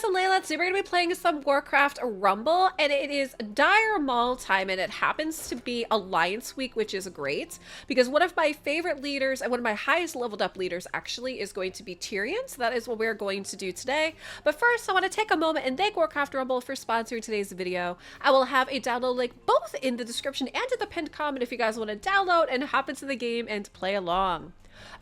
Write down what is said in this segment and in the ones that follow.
I'm Layla. Today we're going to be playing some Warcraft Rumble, and it is Dire Maul time, and it happens to be Alliance Week, which is great, because one of my favorite leaders, and one of my highest leveled up leaders actually, is going to be Tyrion, so that is what we're going to do today. But first, I want to take a moment and thank Warcraft Rumble for sponsoring today's video. I will have a download link both in the description and in the pinned comment if you guys want to download and hop into the game and play along.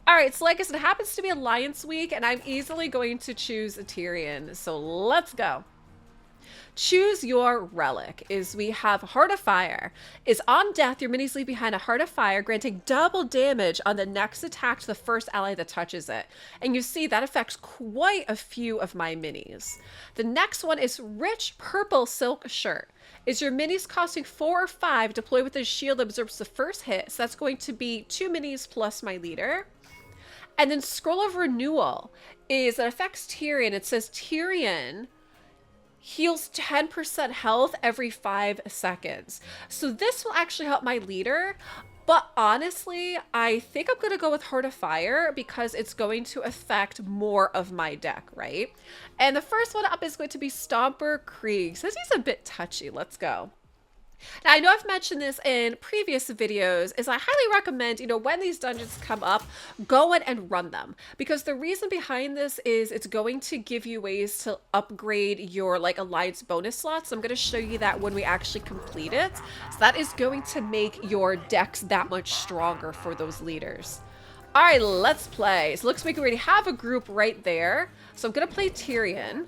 Alright, so like I said, it happens to be Alliance Week, and I'm easily going to choose a Tyrion, so let's go. Choose your relic. We have Heart of Fire. Is on death, your minis leave behind a Heart of Fire, granting double damage on the next attack to the first ally that touches it. And you see, that affects quite a few of my minis. The next one is Rich Purple Silk Shirt. Is your minis costing 4 or 5, deploy with a shield that absorbs the first hit, so that's going to be 2 minis plus my leader. And then Scroll of Renewal is that affects Tyrion. It says Tyrion heals 10% health every 5 seconds. So this will actually help my leader. But honestly, I think I'm going to go with Heart of Fire because it's going to affect more of my deck, right? And the first one up is going to be Stomper Krieg. Says he's a bit touchy. Let's go. Now, I know I've mentioned this in previous videos, is I highly recommend, when these dungeons come up, go in and run them. Because the reason behind this is it's going to give you ways to upgrade your, alliance bonus slots. I'm going to show you that when we actually complete it. So that is going to make your decks that much stronger for those leaders. All right, let's play. So it looks like we already have a group right there. So I'm going to play Tyrion.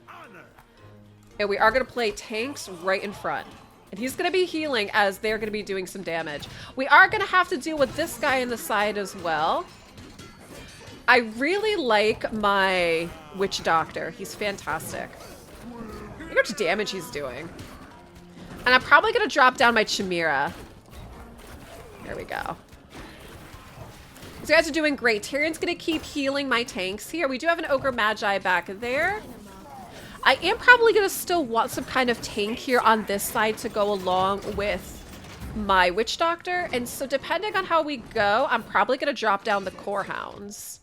And we are going to play tanks right in front. And he's going to be healing as they're going to be doing some damage. We are going to have to deal with this guy in the side as well. I really like my Witch Doctor. He's fantastic. Look how much damage he's doing. And I'm probably going to drop down my Chimera. There we go. These guys are doing great. Tyrion's going to keep healing my tanks here. We do have an Ogre Magi back there. I am probably going to still want some kind of tank here on this side to go along with my Witch Doctor. And so depending on how we go, I'm probably going to drop down the Core Hounds.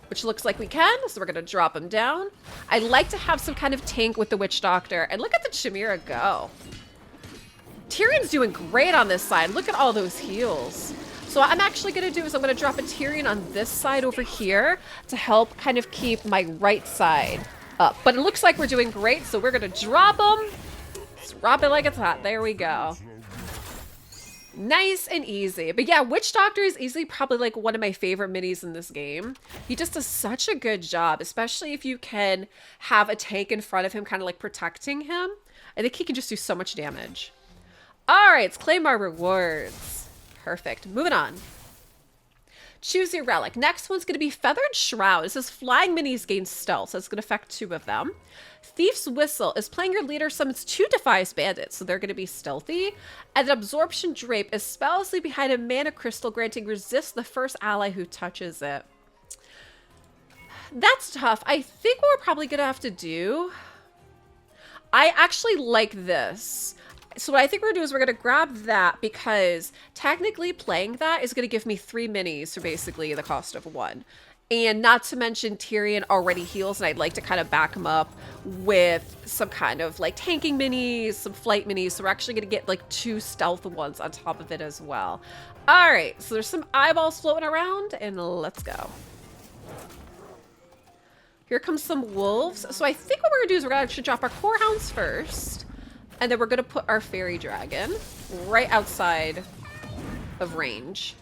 Which looks like we can, so we're going to drop them down. I like to have some kind of tank with the Witch Doctor. And look at the Chimera go. Tyrion's doing great on this side. Look at all those heals. So what I'm actually going to do is I'm going to drop a Tyrion on this side over here to help kind of keep my right side up. But it looks like we're doing great, so we're going to drop them. Just drop it like it's hot. There we go. Nice and easy. But yeah, Witch Doctor is easily probably one of my favorite minis in this game. He just does such a good job, especially if you can have a tank in front of him kind of protecting him. I think he can just do so much damage. All right, let's claim our rewards. Perfect. Moving on. Choose your relic. Next one's going to be Feathered Shroud. It says flying minis gain stealth, so it's going to affect 2 of them. Thief's Whistle is playing your leader summons 2 Defies bandits, so they're going to be stealthy. And Absorption Drape is spells leave behind a mana crystal, granting resist the first ally who touches it. That's tough. I think what we're probably going to have to do... I actually like this. So what I think we're going to do is we're going to grab that because technically playing that is going to give me 3 minis for basically the cost of 1. And not to mention Tyrion already heals, and I'd like to kind of back him up with some kind of tanking minis, some flight minis. So we're actually going to get 2 stealth ones on top of it as well. All right, so there's some eyeballs floating around, and let's go. Here comes some wolves. So I think what we're going to do is we're going to actually drop our Core Hounds first. And then we're going to put our Fairy Dragon right outside of range.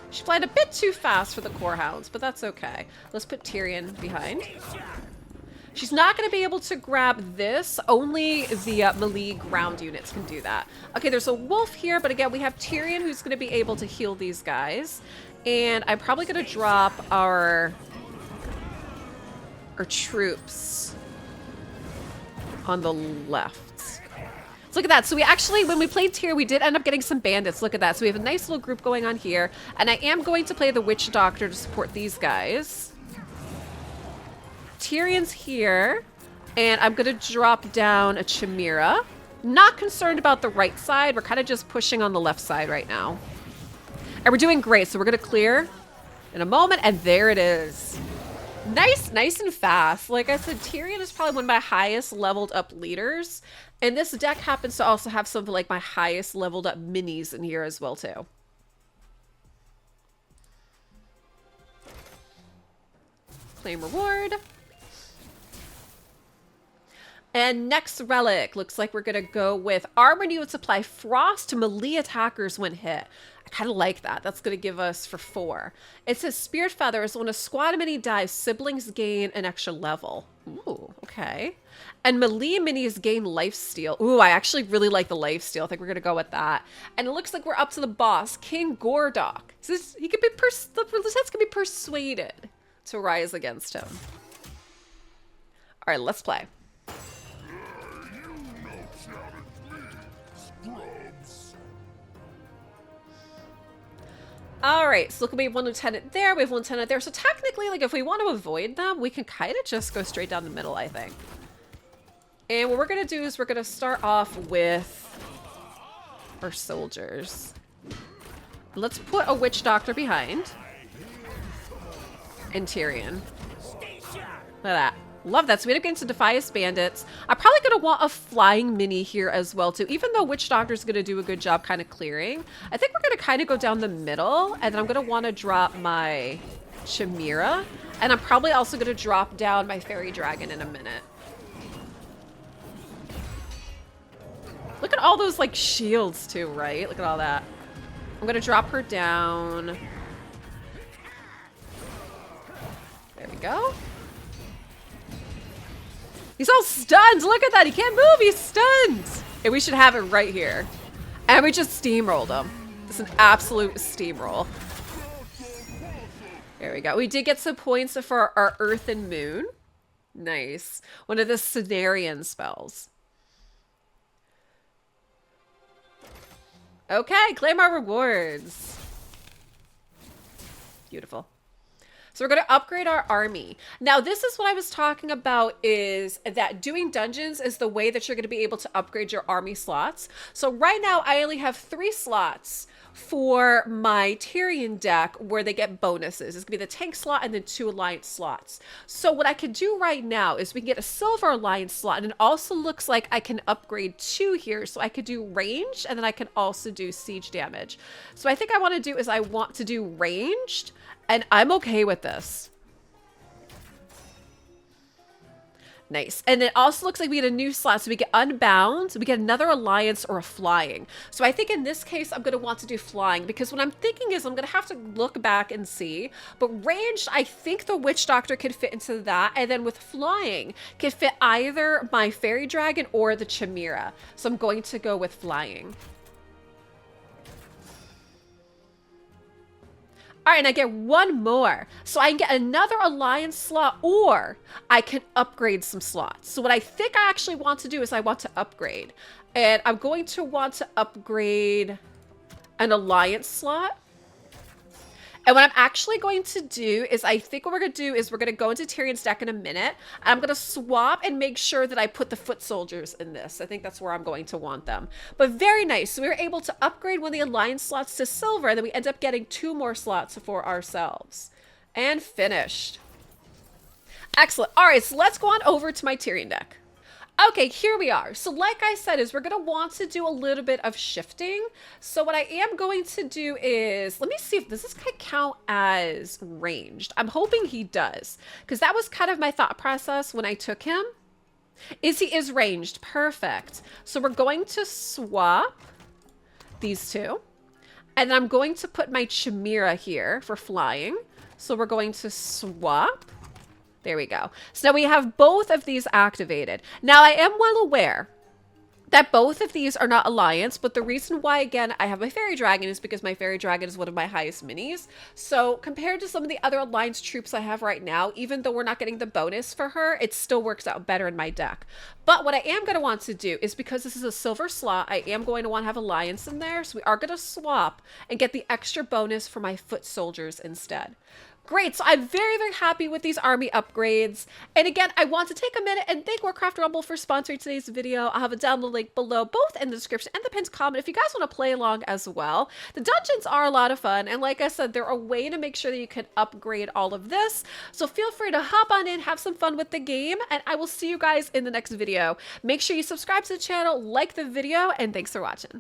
She flied a bit too fast for the Core Hounds, but that's okay. Let's put Tyrion behind. She's not going to be able to grab this. Only the melee ground units can do that. Okay, there's a wolf here, but again, we have Tyrion who's going to be able to heal these guys. And I'm probably going to drop our troops on the left. So look at that. So we actually, when we played Tyr, we did end up getting some bandits. Look at that. So we have a nice little group going on here. And I am going to play the Witch Doctor to support these guys. Tyrion's here. And I'm going to drop down a Chimera. Not concerned about the right side. We're kind of just pushing on the left side right now. And we're doing great. So we're going to clear. in a moment, and there it is. Nice and fast. Like I said, Tyrion is probably one of my highest leveled up leaders, and this deck happens to also have some of like my highest leveled up minis in here as well too. Claim reward. And next relic, looks like we're gonna go with armor units apply frost to melee attackers when hit. I kind of like that. That's gonna give us for 4. It says Spirit Feathers, when a squad of mini dies, siblings gain an extra level. Ooh, okay. And melee minis gain lifesteal. Ooh, I actually really like the lifesteal. I think we're gonna go with that. And it looks like we're up to the boss, King Gordok. So he could be the lieutenants can be persuaded to rise against him. All right, let's play. All right, so look, we have one lieutenant there, we have one lieutenant there. So technically, like, if we want to avoid them, we can kind of just go straight down the middle, I think. And what we're going to do is we're going to start off with our soldiers. Let's put a witch doctor behind. And Tyrion. Look at that. Love that. So we end up getting some Defias Bandits. I'm probably going to want a flying mini here as well, too. Even though Witch Doctor's going to do a good job kind of clearing, I think we're going to kind of go down the middle. And then I'm going to want to drop my Chimera. And I'm probably also going to drop down my Fairy Dragon in a minute. Look at all those, like, shields, too, right? Look at all that. I'm going to drop her down. There we go. He's all stunned. Look at that. He can't move. He's stunned. And we should have it right here. And we just steamrolled him. It's an absolute steamroll. There we go. We did get some points for our Earth and Moon. Nice. One of the Cenarian spells. Okay, claim our rewards. Beautiful. So we're going to upgrade our army. Now, this is what I was talking about, is that doing dungeons is the way that you're going to be able to upgrade your army slots. So right now, I only have 3 slots for my Tyrion deck where they get bonuses. It's going to be the tank slot and then 2 alliance slots. So what I could do right now is we can get a silver alliance slot, and it also looks like I can upgrade 2 here. So I could do range, and then I can also do siege damage. So I think I want to do is I want to do ranged, and I'm okay with this. Nice. And it also looks like we get a new slot. So we get Unbound, we get another Alliance, or a Flying. So I think in this case, I'm going to want to do Flying, because what I'm thinking is I'm going to have to look back and see. But Ranged, I think the Witch Doctor could fit into that. And then with Flying, could fit either my Fairy Dragon or the Chimera. So I'm going to go with Flying. All right, and I get 1 more. So I can get another alliance slot, or I can upgrade some slots. So what I think I actually want to do is I want to upgrade. And I'm going to want to upgrade an alliance slot. And what I'm actually going to do is I think what we're going to do is we're going to go into Tyrion's deck in a minute. I'm going to swap and make sure that I put the foot soldiers in this. I think that's where I'm going to want them. But very nice. So we were able to upgrade one of the alliance slots to silver, and then we end up getting 2 more slots for ourselves. And finished. Excellent. All right, so let's go on over to my Tyrion deck. Okay, here we are. So like I said, is we're going to want to do a little bit of shifting. So what I am going to do is, let me see if does this guy count as ranged. I'm hoping he does, because that was kind of my thought process when I took him. He is ranged. Perfect. So we're going to swap these 2. And I'm going to put my Chimera here for flying. So we're going to swap. There we go. So now we have both of these activated. Now I am well aware that both of these are not alliance, but the reason why, again, I have my Fairy Dragon is because my Fairy Dragon is one of my highest minis. So compared to some of the other alliance troops I have right now, even though we're not getting the bonus for her, it still works out better in my deck. But what I am going to want to do is, because this is a silver slot, I am going to want to have alliance in there. So we are going to swap and get the extra bonus for my foot soldiers instead. Great, so I'm very, very happy with these army upgrades. And again, I want to take a minute and thank Warcraft Rumble for sponsoring today's video. I'll have a download link below, both in the description and the pinned comment, if you guys want to play along as well. The dungeons are a lot of fun, and like I said, they're a way to make sure that you can upgrade all of this. So feel free to hop on in, have some fun with the game, and I will see you guys in the next video. Make sure you subscribe to the channel, like the video, and thanks for watching.